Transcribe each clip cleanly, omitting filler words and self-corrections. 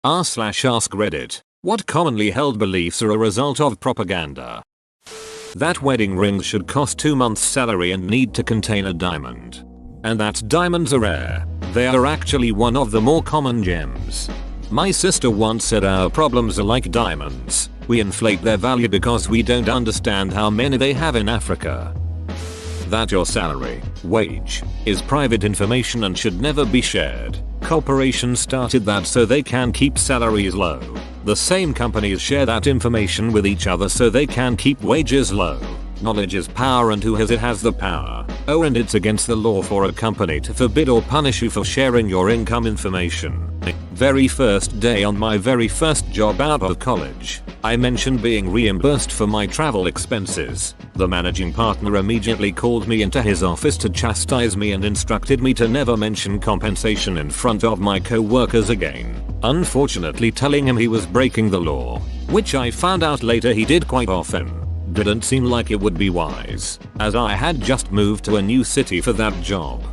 r/ask Reddit. What commonly held beliefs are a result of propaganda? That wedding rings should cost 2 months' salary and need to contain a diamond. And that diamonds are rare. They are actually one of the more common gems. My sister once said our problems are like diamonds. We inflate their value because we don't understand how many they have in Africa. That your salary, wage, is private information and should never be shared. Corporations started that so they can keep salaries low. The same companies share that information with each other so they can keep wages low. Knowledge is power and who has it has the power. Oh, and it's against the law for a company to forbid or punish you for sharing your income information. Very first day on my very first job out of college, I mentioned being reimbursed for my travel expenses. The managing partner immediately called me into his office to chastise me and instructed me to never mention compensation in front of my co-workers again. Unfortunately, telling him he was breaking the law, which I found out later he did quite often, didn't seem like it would be wise, as I had just moved to a new city for that job.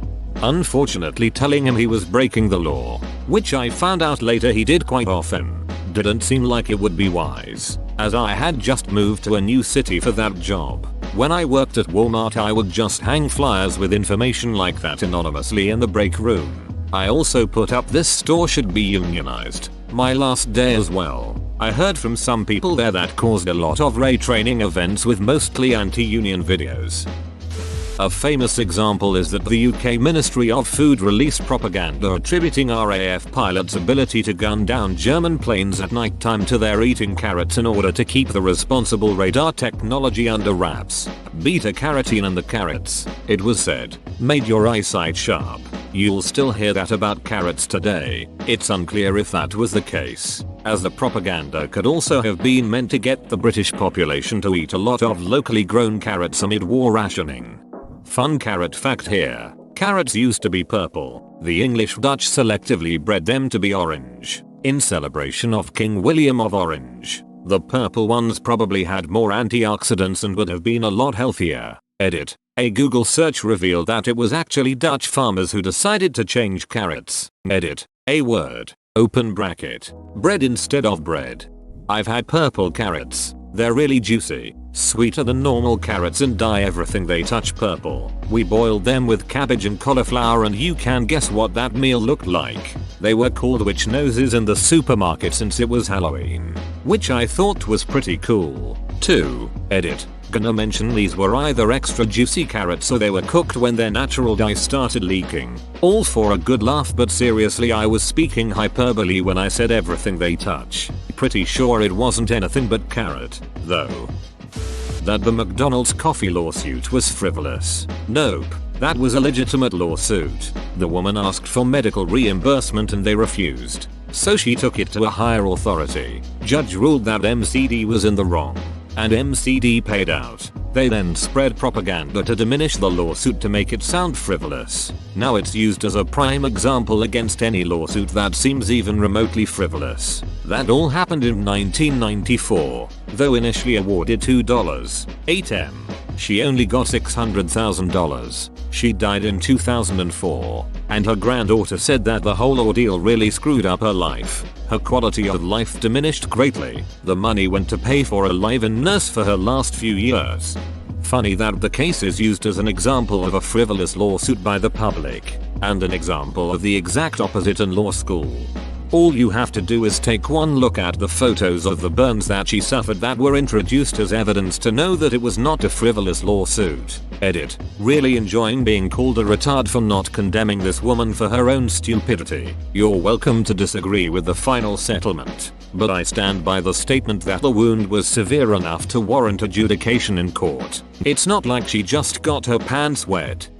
Unfortunately, telling him he was breaking the law, which I found out later he did quite often, didn't seem like it would be wise, as I had just moved to a new city for that job. When I worked at Walmart, I would just hang flyers with information like that anonymously in the break room. I also put up this store should be unionized. My last day as well, I heard from some people there that caused a lot of retraining events with mostly anti-union videos. A famous example is that the UK Ministry of Food released propaganda attributing RAF pilots' ability to gun down German planes at night time to their eating carrots in order to keep the responsible radar technology under wraps. Beta-carotene and the carrots, it was said, made your eyesight sharp. You'll still hear that about carrots today. It's unclear if that was the case, as the propaganda could also have been meant to get the British population to eat a lot of locally grown carrots amid war rationing. Fun carrot fact here. Carrots used to be purple. The English Dutch selectively bred them to be orange, in celebration of King William of Orange. The purple ones probably had more antioxidants and would have been a lot healthier. Edit. A Google search revealed that it was actually Dutch farmers who decided to change carrots. Edit. A word. Open bracket. Bread instead of bread. I've had purple carrots. They're really juicy, sweeter than normal carrots and dye everything they touch purple. We boiled them with cabbage and cauliflower and you can guess what that meal looked like. They were called witch noses in the supermarket since it was Halloween, which I thought was pretty cool. 2. Edit. Gonna mention these were either extra juicy carrots or they were cooked when their natural dye started leaking. All for a good laugh, but seriously, I was speaking hyperbole when I said everything they touch. Pretty sure it wasn't anything but carrot, though. That the McDonald's coffee lawsuit was frivolous. Nope. That was a legitimate lawsuit. The woman asked for medical reimbursement and they refused. So she took it to a higher authority. Judge ruled that MCD was in the wrong, and MCD paid out. They then spread propaganda to diminish the lawsuit to make it sound frivolous. Now it's used as a prime example against any lawsuit that seems even remotely frivolous. That all happened in 1994. Though initially awarded $2.8 million, she only got $600,000. She died in 2004, and her granddaughter said that the whole ordeal really screwed up her life. Her quality of life diminished greatly. The money went to pay for a live-in nurse for her last few years. Funny that the case is used as an example of a frivolous lawsuit by the public, and an example of the exact opposite in law school. All you have to do is take one look at the photos of the burns that she suffered that were introduced as evidence to know that it was not a frivolous lawsuit. Edit. Really enjoying being called a retard for not condemning this woman for her own stupidity. You're welcome to disagree with the final settlement, but I stand by the statement that the wound was severe enough to warrant adjudication in court. It's not like she just got her pants wet.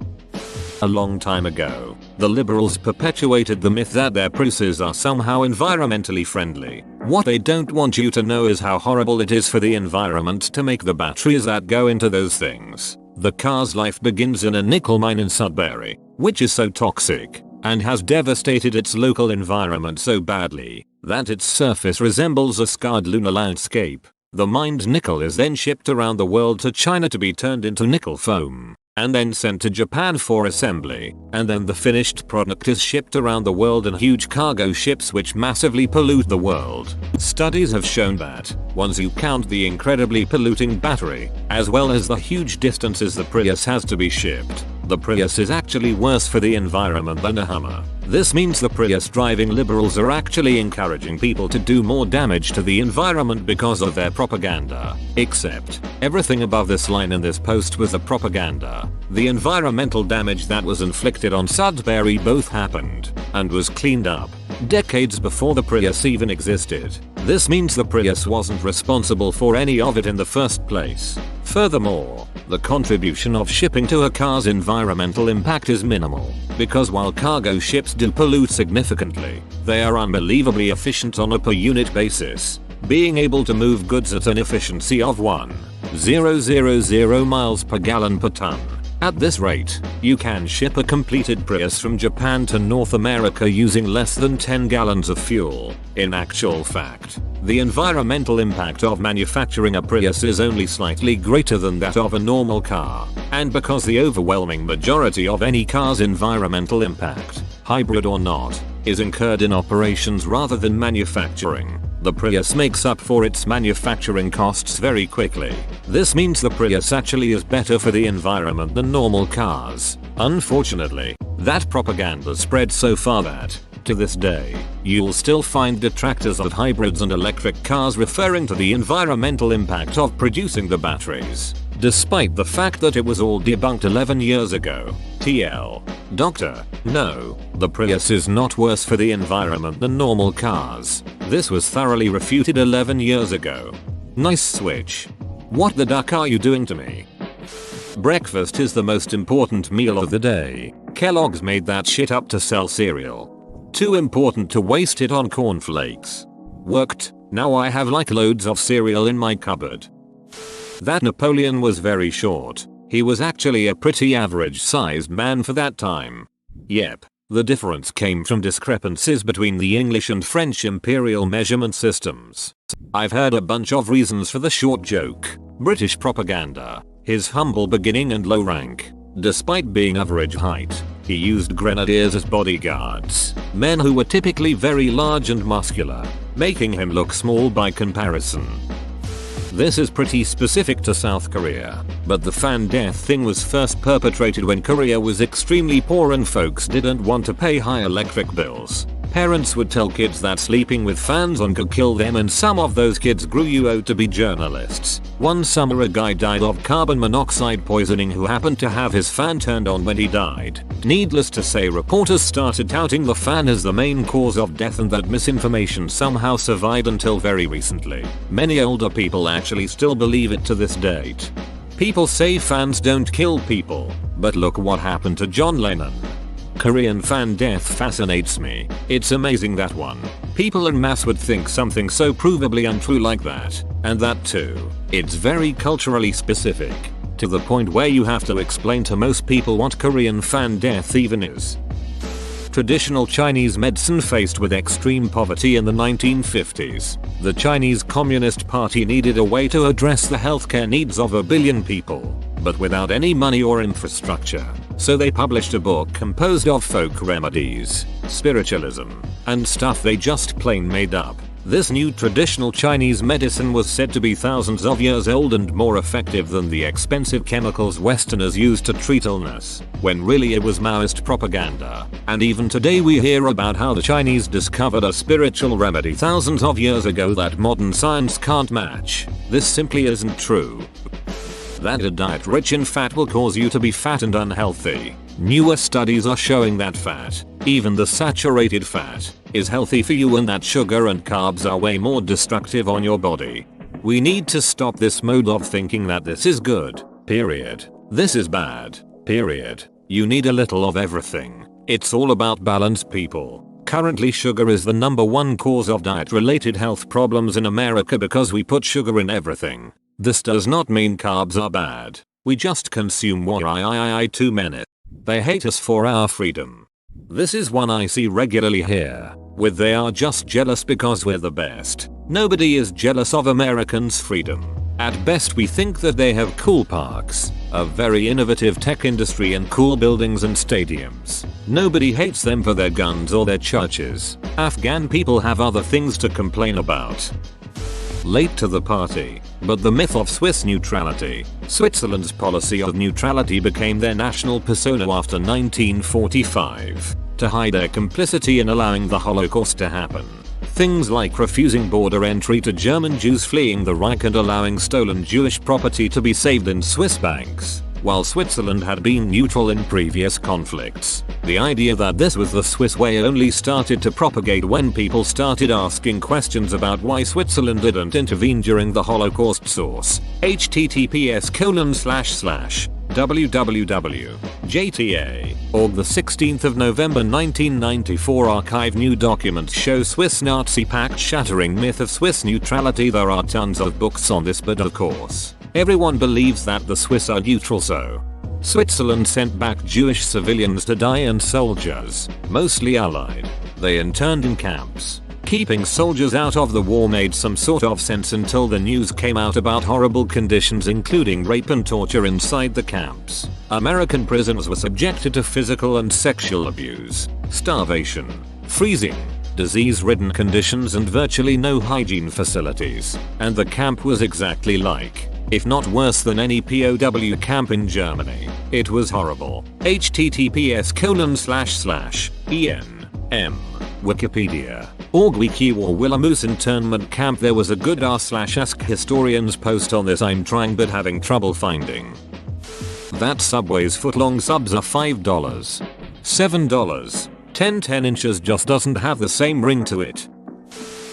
A long time ago, the liberals perpetuated the myth that their Priuses are somehow environmentally friendly. What they don't want you to know is how horrible it is for the environment to make the batteries that go into those things. The car's life begins in a nickel mine in Sudbury, which is so toxic, and has devastated its local environment so badly, that its surface resembles a scarred lunar landscape. The mined nickel is then shipped around the world to China to be turned into nickel foam. and then sent to Japan for assembly, and then the finished product is shipped around the world in huge cargo ships which massively pollute the world. Studies have shown that, once you count the incredibly polluting battery, as well as the huge distances the Prius has to be shipped, the Prius is actually worse for the environment than a Hummer. This means the Prius driving liberals are actually encouraging people to do more damage to the environment because of their propaganda. Except, everything above this line in this post was a propaganda. The environmental damage that was inflicted on Sudbury both happened, and was cleaned up, decades before the Prius even existed. This means the Prius wasn't responsible for any of it in the first place. Furthermore, the contribution of shipping to a car's environmental impact is minimal, because while cargo ships do pollute significantly, they are unbelievably efficient on a per unit basis, being able to move goods at an efficiency of 1,000 miles per gallon per ton. At this rate, you can ship a completed Prius from Japan to North America using less than 10 gallons of fuel. In actual fact, the environmental impact of manufacturing a Prius is only slightly greater than that of a normal car, and because the overwhelming majority of any car's environmental impact, hybrid or not, is incurred in operations rather than manufacturing, the Prius makes up for its manufacturing costs very quickly. This means the Prius actually is better for the environment than normal cars. Unfortunately, that propaganda spread so far that, to this day, you'll still find detractors of hybrids and electric cars referring to the environmental impact of producing the batteries, despite the fact that it was all debunked 11 years ago. TL. Doctor, no, the Prius is not worse for the environment than normal cars. This was thoroughly refuted 11 years ago. Nice switch. What the duck are you doing to me? Breakfast is the most important meal of the day. Kellogg's made that shit up to sell cereal. Too important to waste it on cornflakes. Worked. Now I have like loads of cereal in my cupboard. That Napoleon was very short. He was actually a pretty average sized man for that time. Yep. The difference came from discrepancies between the English and French imperial measurement systems. I've heard a bunch of reasons for the short joke. British propaganda, his humble beginning and low rank. Despite being average height, he used grenadiers as bodyguards, men who were typically very large and muscular, making him look small by comparison. This is pretty specific to South Korea, but the fan death thing was first perpetrated when Korea was extremely poor and folks didn't want to pay high electric bills. Parents would tell kids that sleeping with fans on could kill them, and some of those kids grew up to be journalists. One summer a guy died of carbon monoxide poisoning who happened to have his fan turned on when he died. Needless to say, reporters started touting the fan as the main cause of death, and that misinformation somehow survived until very recently. Many older people actually still believe it to this date. People say fans don't kill people, but look what happened to John Lennon. Korean fan death fascinates me. It's amazing that people en masse would think something so provably untrue like that, and that too. It's very culturally specific, to the point where you have to explain to most people what Korean fan death even is. Traditional Chinese medicine faced with extreme poverty in the 1950s. The Chinese Communist Party needed a way to address the healthcare needs of a billion people, but without any money or infrastructure. So they published a book composed of folk remedies, spiritualism, and stuff they just plain made up. This new traditional Chinese medicine was said to be thousands of years old and more effective than the expensive chemicals Westerners used to treat illness, when really it was Maoist propaganda. And even today we hear about how the Chinese discovered a spiritual remedy thousands of years ago that modern science can't match. This simply isn't true. That a diet rich in fat will cause you to be fat and unhealthy. Newer studies are showing that fat, even the saturated fat, is healthy for you, and that sugar and carbs are way more destructive on your body. We need to stop this mode of thinking that this is good, period. This is bad, period. You need a little of everything. It's all about balance, people. Currently sugar is the #1 cause of diet-related health problems in America because we put sugar in everything. This does not mean carbs are bad. We just consume way too many. They hate us for our freedom. This is one I see regularly here, with they are just jealous because we're the best. Nobody is jealous of Americans' freedom. At best we think that they have cool parks, a very innovative tech industry and cool buildings and stadiums. Nobody hates them for their guns or their churches. Afghan people have other things to complain about. Late to the party, but the myth of Swiss neutrality. Switzerland's policy of neutrality became their national persona after 1945, to hide their complicity in allowing the Holocaust to happen. Things like refusing border entry to German Jews fleeing the Reich and allowing stolen Jewish property to be saved in Swiss banks. While Switzerland had been neutral in previous conflicts, the idea that this was the Swiss way only started to propagate when people started asking questions about why Switzerland didn't intervene during the Holocaust. Source: https://www.jta.org. The 16th of November 1994 archive. New documents show Swiss Nazi pact shattering myth of Swiss neutrality. There are tons of books on this, but of course, everyone believes that the Swiss are neutral, so Switzerland sent back Jewish civilians to die and soldiers, mostly Allied, they interned in camps. Keeping soldiers out of the war made some sort of sense until the news came out about horrible conditions including rape and torture inside the camps. American prisoners were subjected to physical and sexual abuse, starvation, freezing, disease-ridden conditions and virtually no hygiene facilities, and the camp was exactly like, if not worse than, any POW camp in Germany. It was horrible. https://enm Wikipedia.org. Wiki War Willamoose internment camp. There was a good r/ask historians post on this I'm trying but having trouble finding. That Subway's footlong subs are $5. $7. 10 inches just doesn't have the same ring to it.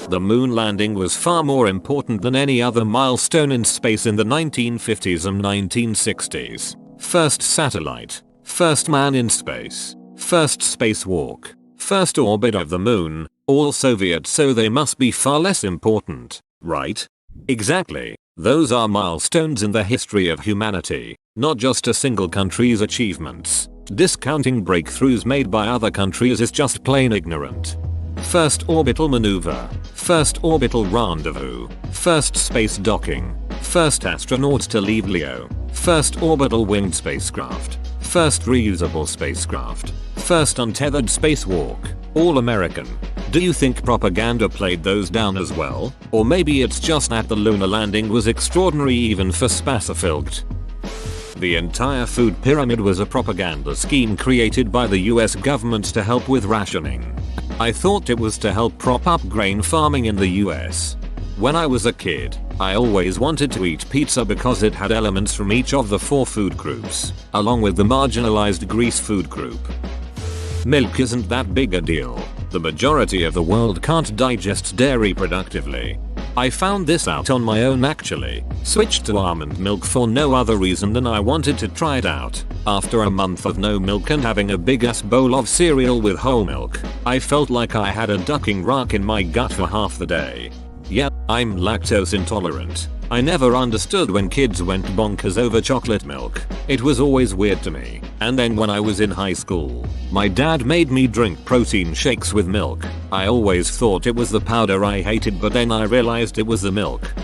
The moon landing was far more important than any other milestone in space in the 1950s and 1960s. First satellite, first man in space, first spacewalk, first orbit of the moon, all Soviet, so they must be far less important, right? Exactly. Those are milestones in the history of humanity, not just a single country's achievements. Discounting breakthroughs made by other countries is just plain ignorant. First orbital maneuver, first orbital rendezvous, first space docking, first astronauts to leave LEO, first orbital winged spacecraft, first reusable spacecraft, first untethered spacewalk, all American. Do you think propaganda played those down as well? Or maybe it's just that the lunar landing was extraordinary even for Spacefield. The entire food pyramid was a propaganda scheme created by the US government to help with rationing. I thought it was to help prop up grain farming in the US. When I was a kid, I always wanted to eat pizza because it had elements from each of the 4 food groups, along with the marginalized Greece food group. Milk isn't that big a deal. The majority of the world can't digest dairy productively. I found this out on my own actually. Switched to almond milk for no other reason than I wanted to try it out. After a month of no milk and having a big ass bowl of cereal with whole milk, I felt like I had a ducking rock in my gut for half the day. Yeah, I'm lactose intolerant. I never understood when kids went bonkers over chocolate milk. It was always weird to me. And then when I was in high school, my dad made me drink protein shakes with milk. I always thought it was the powder I hated, but then I realized it was the milk.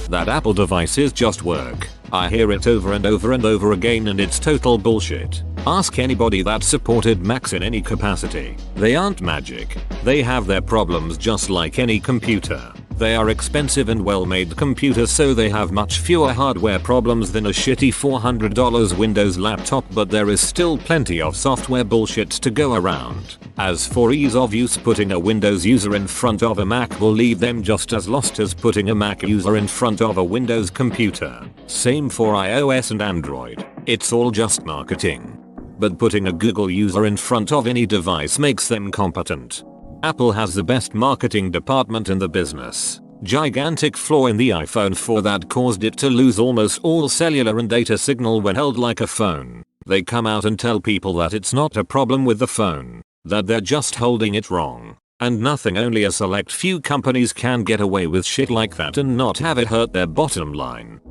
That Apple devices just work. I hear it over and over and over again and it's total bullshit. Ask anybody that supported Macs in any capacity. They aren't magic. They have their problems just like any computer. They are expensive and well-made computers, so they have much fewer hardware problems than a shitty $400 Windows laptop, but there is still plenty of software bullshit to go around. As for ease of use, putting a Windows user in front of a Mac will leave them just as lost as putting a Mac user in front of a Windows computer. Same for iOS and Android. It's all just marketing. But putting a Google user in front of any device makes them competent. Apple has the best marketing department in the business. Gigantic flaw in the iPhone 4 that caused it to lose almost all cellular and data signal when held like a phone. They come out and tell people that it's not a problem with the phone, that they're just holding it wrong. And nothing, only a select few companies can get away with shit like that and not have it hurt their bottom line.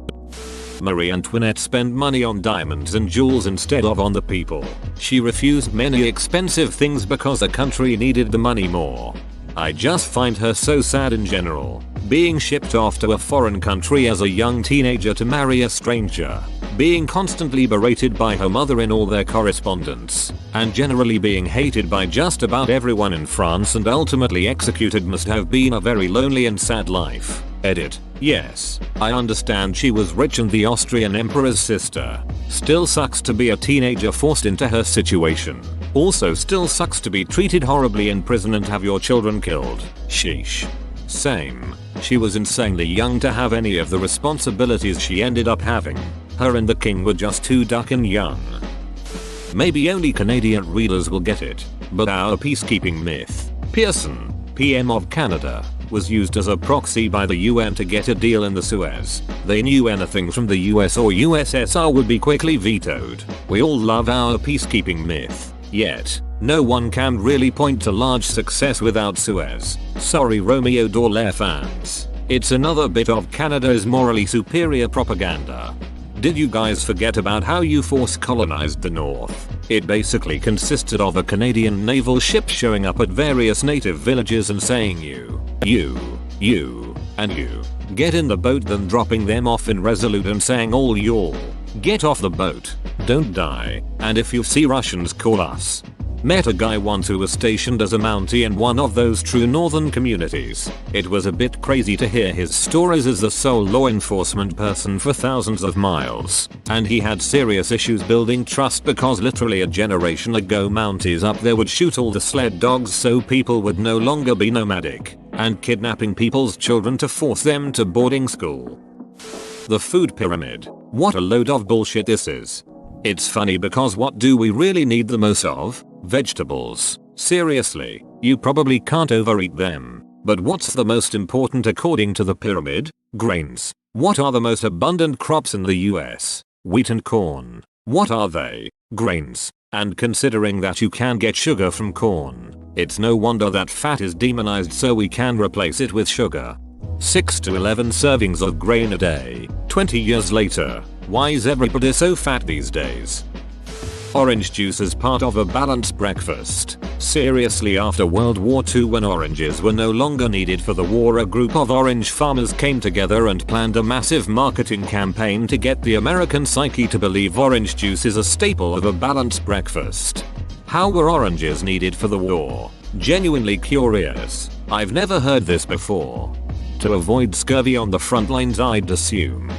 Marie Antoinette spent money on diamonds and jewels instead of on the people. She refused many expensive things because the country needed the money more. I just find her so sad in general. being shipped off to a foreign country as a young teenager to marry a stranger, being constantly berated by her mother in all their correspondence, and generally being hated by just about everyone in France and ultimately executed must have been a very lonely and sad life. Edit. Yes, I understand she was rich and the Austrian emperor's sister. Still sucks to be a teenager forced into her situation. Also still sucks to be treated horribly in prison and have your children killed. Sheesh. Same. She was insanely young to have any of the responsibilities she ended up having. Her and the king were just too duckin' young. Maybe only Canadian readers will get it, but our peacekeeping myth, Pearson, PM of Canada, was used as a proxy by the UN to get a deal in the Suez. They knew anything from the US or USSR would be quickly vetoed. We all love our peacekeeping myth, yet no one can really point to large success without Suez. Sorry Romeo Dallaire fans. It's another bit of Canada's morally superior propaganda. Did you guys forget about how you force colonized the North? It basically consisted of a Canadian naval ship showing up at various native villages and saying you, and you, get in the boat, then dropping them off in Resolute and saying all y'all, get off the boat, don't die, and if you see Russians call us. Met a guy once who was stationed as a Mountie in one of those true northern communities. It was a bit crazy to hear his stories as the sole law enforcement person for thousands of miles. And he had serious issues building trust because literally a generation ago Mounties up there would shoot all the sled dogs so people would no longer be nomadic, and kidnapping people's children to force them to boarding school. The food pyramid. What a load of bullshit this is. It's funny because what do we really need the most of? Vegetables. Seriously, you probably can't overeat them. But what's the most important according to the pyramid? Grains. What are the most abundant crops in the US? Wheat and corn. What are they? Grains. And considering that you can get sugar from corn, it's no wonder that fat is demonized, so we can replace it with sugar. 6 to 11 servings of grain a day. 20 years later, why is everybody so fat these days? Orange juice as part of a balanced breakfast. Seriously, after World War II, when oranges were no longer needed for the war, a group of orange farmers came together and planned a massive marketing campaign to get the American psyche to believe orange juice is a staple of a balanced breakfast. How were oranges needed for the war? Genuinely curious. I've never heard this before. To avoid scurvy on the front lines, I'd assume.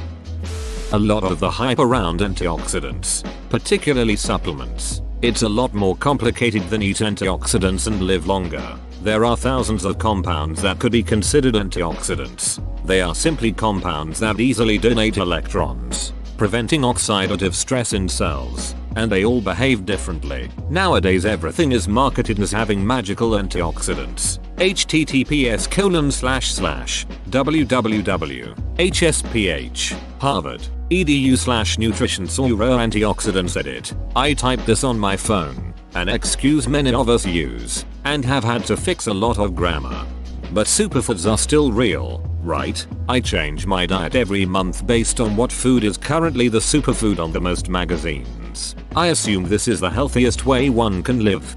A lot of the hype around antioxidants, particularly supplements. It's a lot more complicated than eat antioxidants and live longer. There are thousands of compounds that could be considered antioxidants. They are simply compounds that easily donate electrons, preventing oxidative stress in cells, and they all behave differently. Nowadays everything is marketed as having magical antioxidants. https://www.hsph Harvard edu/nutrition antioxidants edit. I typed this on my phone, an excuse many of us use, and have had to fix a lot of grammar. But superfoods are still real, right? I change my diet every month based on what food is currently the superfood on the most magazines. I assume this is the healthiest way one can live.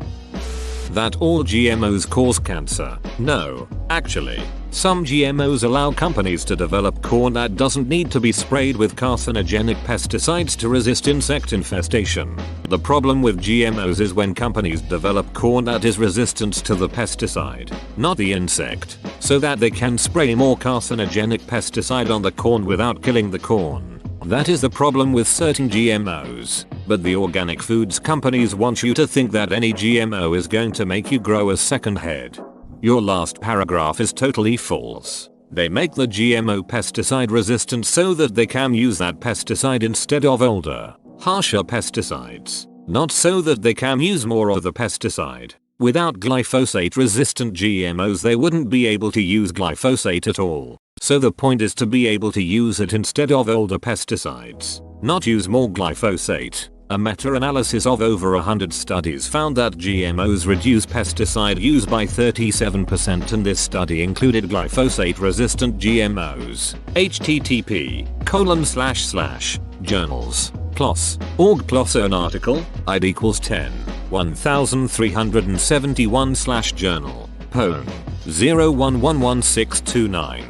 That all GMOs cause cancer. No, actually, some GMOs allow companies to develop corn that doesn't need to be sprayed with carcinogenic pesticides to resist insect infestation. The problem with GMOs is when companies develop corn that is resistant to the pesticide, not the insect, so that they can spray more carcinogenic pesticide on the corn without killing the corn. That is the problem with certain GMOs, but the organic foods companies want you to think that any GMO is going to make you grow a second head. Your last paragraph is totally false. They make the GMO pesticide resistant so that they can use that pesticide instead of older, harsher pesticides, not so that they can use more of the pesticide. Without glyphosate resistant GMOs they wouldn't be able to use glyphosate at all. So the point is to be able to use it instead of older pesticides, not use more glyphosate. A meta-analysis of over 100 studies found that GMOs reduce pesticide use by 37%, and this study included glyphosate-resistant GMOs. http://journals PLOS org PLOS an article id equals 10 1371/journal POEM 01111629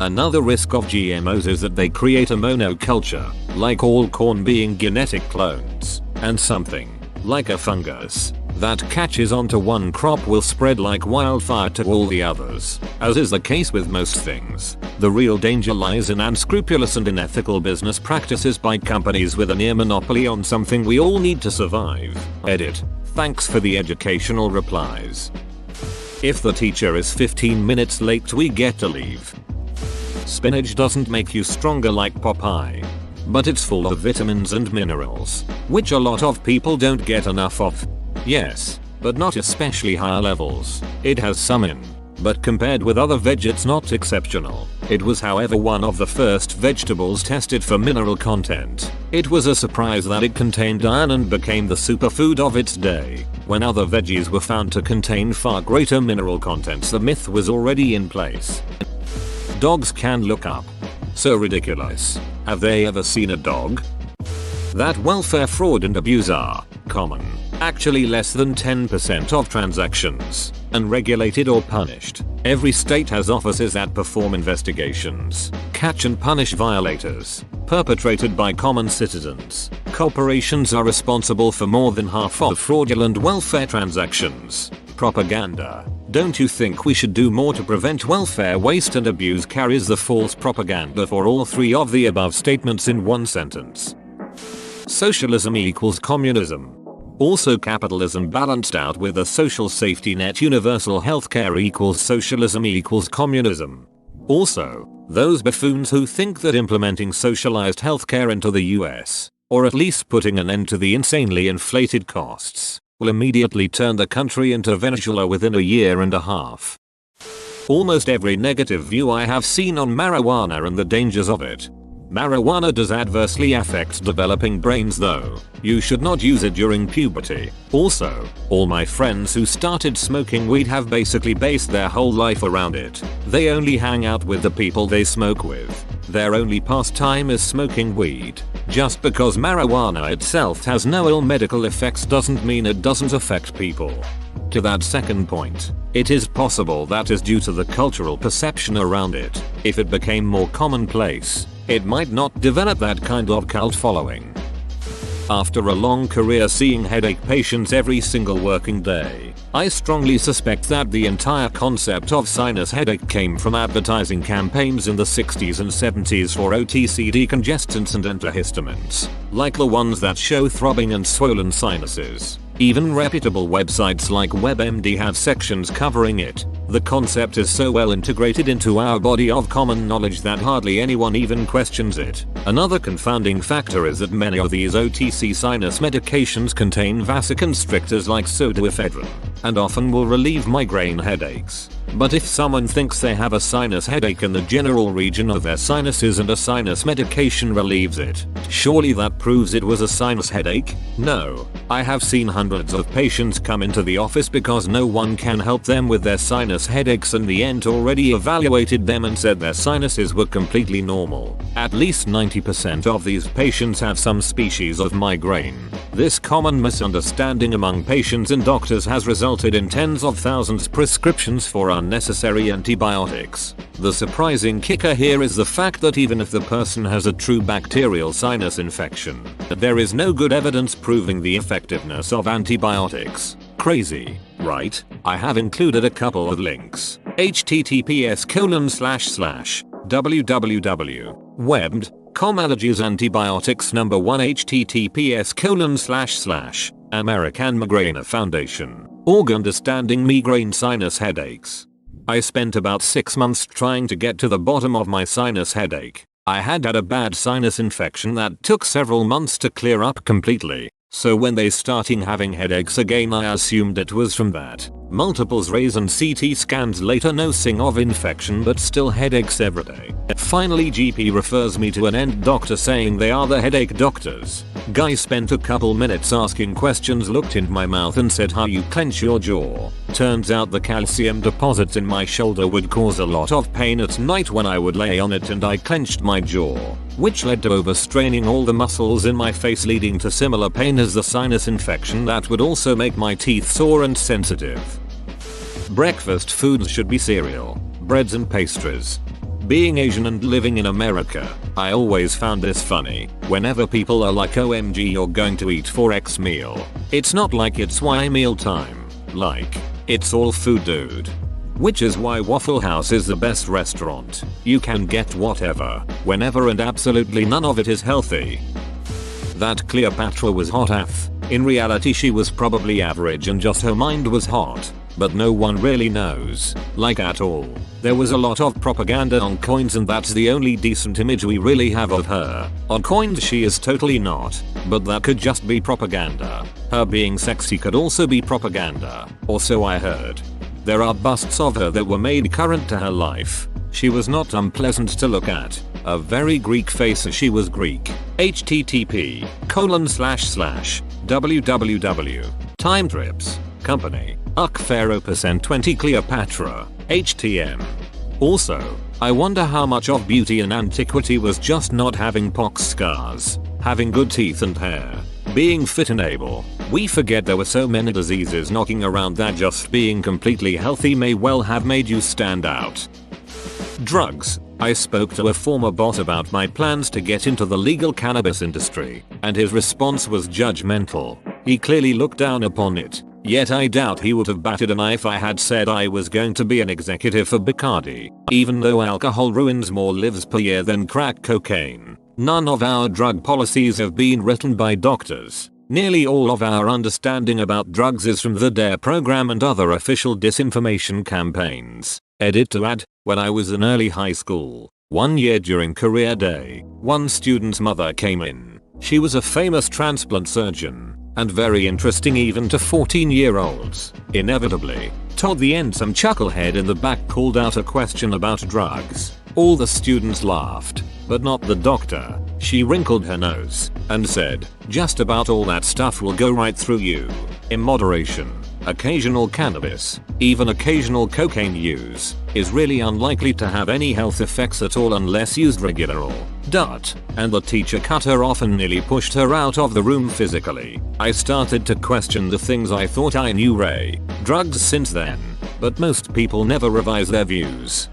Another risk of GMOs is that they create a monoculture, like all corn being genetic clones, and something, like a fungus, that catches onto one crop will spread like wildfire to all the others. As is the case with most things, the real danger lies in unscrupulous and unethical business practices by companies with a near monopoly on something we all need to survive. Edit. Thanks for the educational replies. If the teacher is 15 minutes late, we get to leave. Spinach doesn't make you stronger like Popeye, but it's full of vitamins and minerals, which a lot of people don't get enough of. Yes, but not especially high levels. It has some in, but compared with other veg it's not exceptional. It was however one of the first vegetables tested for mineral content. It was a surprise that it contained iron and became the superfood of its day. When other veggies were found to contain far greater mineral contents, the myth was already in place. Dogs can look up. So ridiculous. Have they ever seen a dog? That welfare fraud and abuse are common. Actually less than 10% of transactions, unregulated or punished. Every state has offices that perform investigations, catch and punish violators, perpetrated by common citizens. Corporations are responsible for more than half of fraudulent welfare transactions. Propaganda. Don't you think we should do more to prevent welfare waste and abuse? Carries the false propaganda for all three of the above statements in one sentence. Socialism equals communism. Also capitalism balanced out with a social safety net. Universal healthcare equals socialism equals communism. Also, those buffoons who think that implementing socialized healthcare into the US, or at least putting an end to the insanely inflated costs, will immediately turn the country into Venezuela within a year and a half. Almost every negative view I have seen on marijuana and the dangers of it. Marijuana does adversely affect developing brains though. You should not use it during puberty. Also, all my friends who started smoking weed have basically based their whole life around it. They only hang out with the people they smoke with. Their only pastime is smoking weed. Just because marijuana itself has no ill medical effects doesn't mean it doesn't affect people. To that second point, it is possible that is due to the cultural perception around it. If it became more commonplace, it might not develop that kind of cult following. After a long career seeing headache patients every single working day, I strongly suspect that the entire concept of sinus headache came from advertising campaigns in the 60s and 70s for OTC decongestants and antihistamines, like the ones that show throbbing and swollen sinuses. Even reputable websites like WebMD have sections covering it. The concept is so well integrated into our body of common knowledge that hardly anyone even questions it. Another confounding factor is that many of these OTC sinus medications contain vasoconstrictors like pseudoephedrine, and often will relieve migraine headaches. But if someone thinks they have a sinus headache in the general region of their sinuses and a sinus medication relieves it, surely that proves it was a sinus headache? No. I have seen hundreds of patients come into the office because no one can help them with their sinus headaches, and the ENT already evaluated them and said their sinuses were completely normal. At least 90% of these patients have some species of migraine. This common misunderstanding among patients and doctors has resulted in tens of thousands of prescriptions for unnecessary antibiotics. The surprising kicker here is the fact that even if the person has a true bacterial sinus infection, there is no good evidence proving the effectiveness of antibiotics. Crazy, right? I have included a couple of links. https://www.webmd.com allergies antibiotics number 1 https://American Migraine Foundation org understanding migraine sinus headaches. I spent about 6 months trying to get to the bottom of my sinus headache. I had a bad sinus infection that took several months to clear up completely. So when they starting having headaches again, I assumed it was from that. Multiple X-rays and CT scans later, no sign of infection but still headaches every day. Finally GP refers me to an ENT doctor saying they are the headache doctors. Guy spent a couple minutes asking questions, looked into my mouth and said how you clench your jaw. Turns out the calcium deposits in my shoulder would cause a lot of pain at night when I would lay on it, and I clenched my jaw, which led to overstraining all the muscles in my face, leading to similar pain as the sinus infection that would also make my teeth sore and sensitive. Breakfast foods should be cereal, breads and pastries. Being Asian and living in America, I always found this funny. Whenever people are like, OMG, you're going to eat for X meal. It's not like it's Y meal time. Like, it's all food, dude. Which is why Waffle House is the best restaurant. You can get whatever, whenever, and absolutely none of it is healthy. That Cleopatra was hot AF. In reality she was probably average and just her mind was hot. But no one really knows, like at all. There was a lot of propaganda on coins and that's the only decent image we really have of her. On coins she is totally not, but that could just be propaganda. Her being sexy could also be propaganda, or so I heard. There are busts of her that were made current to her life. She was not unpleasant to look at. A very Greek face as she was Greek. http://www. Time Trips. Company. Pharaoh %20 Cleopatra. HTM. Also, I wonder how much of beauty in antiquity was just not having pox scars, having good teeth and hair, being fit and able. We forget there were so many diseases knocking around that just being completely healthy may well have made you stand out. Drugs. I spoke to a former boss about my plans to get into the legal cannabis industry, and his response was judgmental. He clearly looked down upon it, yet I doubt he would have batted an eye if I had said I was going to be an executive for Bacardi. Even though alcohol ruins more lives per year than crack cocaine, none of our drug policies have been written by doctors. Nearly all of our understanding about drugs is from the DARE program and other official disinformation campaigns. Edit to add, when I was in early high school, one year during career day, one student's mother came in. She was a famous transplant surgeon, and very interesting even to 14-year-olds. Inevitably, toward the end some chucklehead in the back called out a question about drugs. All the students laughed, but not the doctor. She wrinkled her nose and said, "Just about all that stuff will go right through you. In moderation. Occasional cannabis, even occasional cocaine use, is really unlikely to have any health effects at all unless used regularly." And the teacher cut her off and nearly pushed her out of the room physically. I started to question the things I thought I knew drugs since then, but most people never revise their views.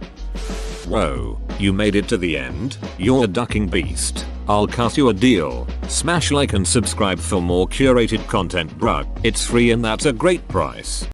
Whoa, you made it to the end? You're a ducking beast. I'll cut you a deal. Smash like and subscribe for more curated content, bruh. It's free and that's a great price.